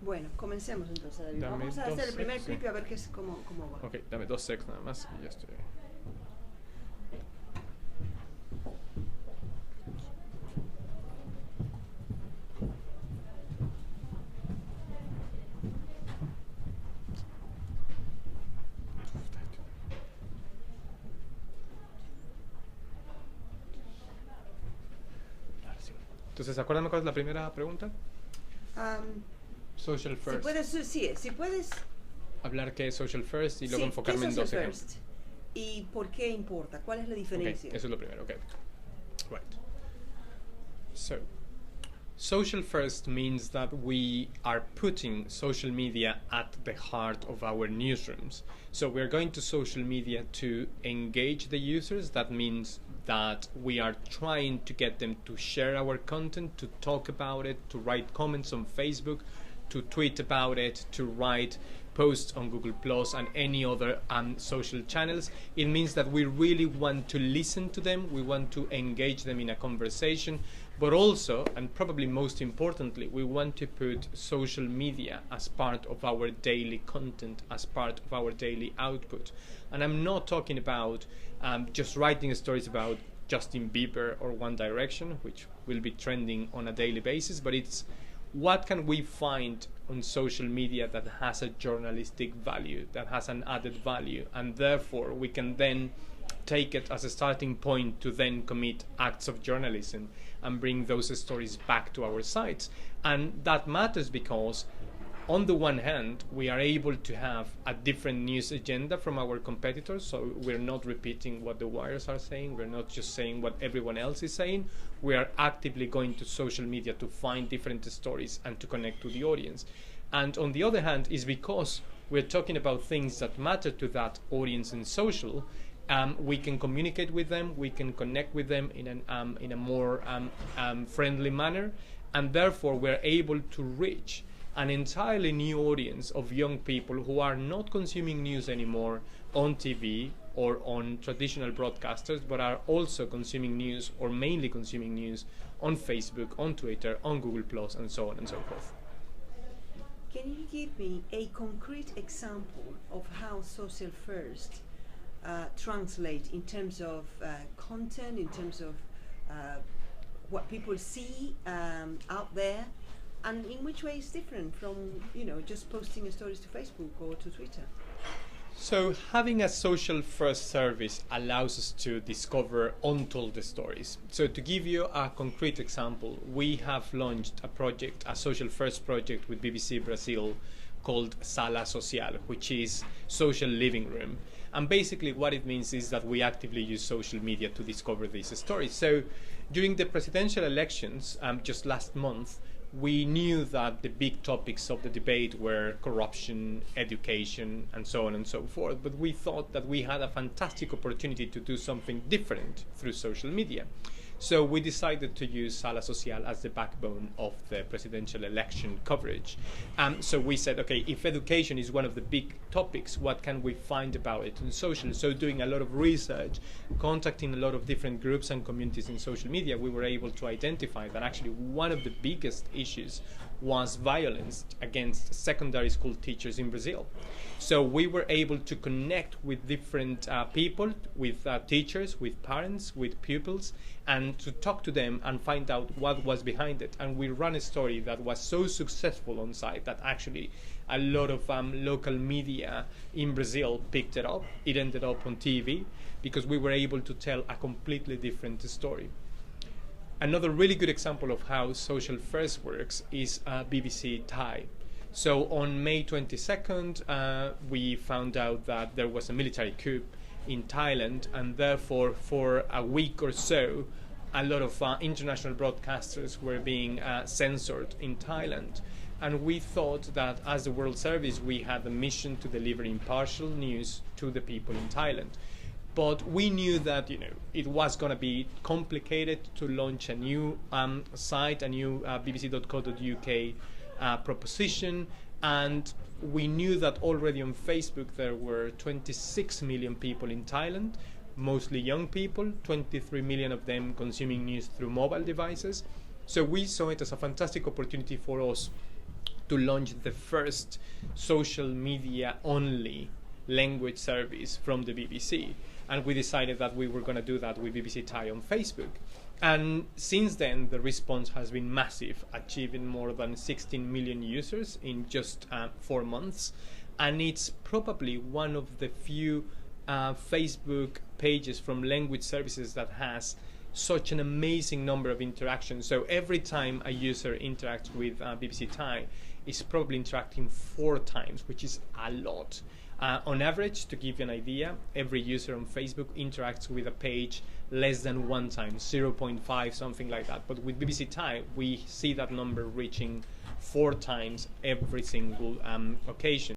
Bueno, comencemos entonces, David. Dame Vamos a dos hacer el primer secs, clip sí. y a ver cómo va. Ok, dame 2 secs nada más y ya estoy. Entonces, acuérdame cuál es la primera pregunta. Social Si first. puedes, si puedes, Hablar qué es social first y luego sí, enfocarme ¿qué en es dos social ejemplos. first? ¿Y por qué importa? ¿Cuál es la diferencia? Okay, eso es lo primero. Okay. Right. So, social first means that we are putting social media at the heart of our newsrooms. So we're going to social media to engage the users. That means that we are trying to get them to share our content, to talk about it, to write comments on Facebook, to tweet about it, to write posts on Google Plus and any other social channels. It means that we really want to listen to them, we want to engage them in a conversation, but also, and probably most importantly, we want to put social media as part of our daily content, as part of our daily output. And I'm not talking about just writing stories about Justin Bieber or One Direction, which will be trending on a daily basis, but it's what can we find on social media that has a journalistic value, that has an added value, and therefore we can then take it as a starting point to then commit acts of journalism and bring those stories back to our sites. And that matters because on the one hand, we are able to have a different news agenda from our competitors, so we're not repeating what the wires are saying, we're not just saying what everyone else is saying, we are actively going to social media to find different stories and to connect to the audience. And on the other hand, is because we're talking about things that matter to that audience in social, we can communicate with them, we can connect with them in a more friendly manner, and therefore we're able to reach an entirely new audience of young people who are not consuming news anymore on TV or on traditional broadcasters, but are also consuming news, or mainly consuming news, on Facebook, on Twitter, on Google Plus, and so on and so forth. Can you give me a concrete example of how social first translate in terms of content, in terms of what people see out there, and in which way it's different from, just posting stories to Facebook or to Twitter? So having a social first service allows us to discover untold stories. So to give you a concrete example, we have launched a project, a social first project with BBC Brazil called Sala Social, which is social living room. And basically what it means is that we actively use social media to discover these stories. So during the presidential elections just last month, we knew that the big topics of the debate were corruption, education, and so on and so forth. But we thought that we had a fantastic opportunity to do something different through social media. So we decided to use Sala Social as the backbone of the presidential election coverage. So we said, okay, if education is one of the big topics, what can we find about it in social? So doing a lot of research, contacting a lot of different groups and communities in social media, we were able to identify that actually one of the biggest issues was violence against secondary school teachers in Brazil. So we were able to connect with different people, with teachers, with parents, with pupils, and to talk to them and find out what was behind it. And we ran a story that was so successful on site that actually a lot of local media in Brazil picked it up. It ended up on TV because we were able to tell a completely different story. Another really good example of how social first works is BBC Thai. So on May 22nd, we found out that there was a military coup in Thailand, and therefore for a week or so, a lot of international broadcasters were being censored in Thailand. And we thought that as the World Service, we had the mission to deliver impartial news to the people in Thailand. But we knew that it was going to be complicated to launch a new site, a new bbc.co.uk proposition, and we knew that already on Facebook there were 26 million people in Thailand, mostly young people, 23 million of them consuming news through mobile devices. So we saw it as a fantastic opportunity for us to launch the first social media only language service from the BBC. And we decided that we were going to do that with BBC Thai on Facebook. And since then, the response has been massive, achieving more than 16 million users in just 4 months. And it's probably one of the few Facebook pages from language services that has such an amazing number of interactions. So every time a user interacts with BBC Thai, is probably interacting 4 times, which is a lot. On average, to give you an idea, every user on Facebook interacts with a page less than 1 time, 0.5, something like that. But with BBC Thai, we see that number reaching 4 times every single occasion.